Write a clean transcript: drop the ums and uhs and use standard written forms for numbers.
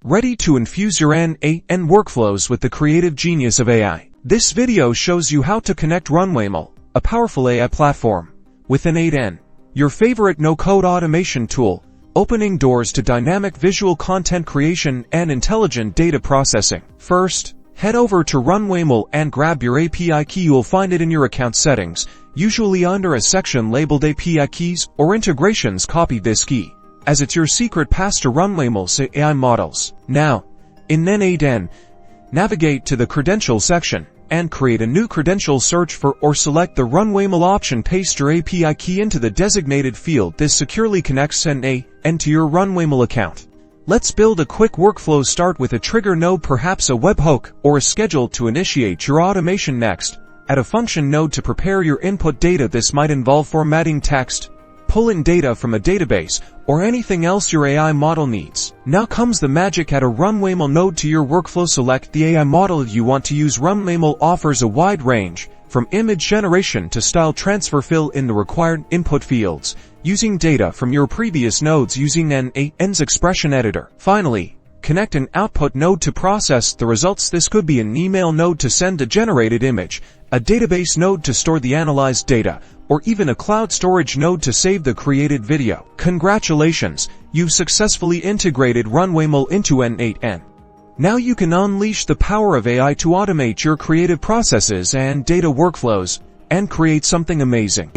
Ready to infuse your N8n workflows with the creative genius of AI. This video shows you how to connect Runwayml, a powerful AI platform, with N8n, your favorite no-code automation tool, opening doors to dynamic visual content creation and intelligent data processing. First, head over to Runwayml and grab your API key. You'll find it in your account settings, usually under a section labeled API keys or integrations. Copy this key, as it's your secret pass to Runwayml's AI models. Now, in N8n, navigate to the credentials section and create a new credential. Search for or select the Runwayml option. Paste your API key into the designated field. This securely connects N8n to your Runwayml account. Let's build a quick workflow. Start with a trigger node, perhaps a webhook or a schedule to initiate your automation. Next, add a function node to prepare your input data. This might involve formatting text, pull in data from a database, or anything else your AI model needs. Now comes the magic. Add a Runwayml node to your workflow. Select the AI model you want to use. Runwayml offers a wide range, from image generation to style transfer. Fill in the required input fields using data from your previous nodes using N8n's expression editor. Finally, connect an output node to process the results. This could be an email node to send a generated image, a database node to store the analyzed data, or even a cloud storage node to save the created video. Congratulations, you've successfully integrated Runwayml into N8n. Now you can unleash the power of AI to automate your creative processes and data workflows, and create something amazing.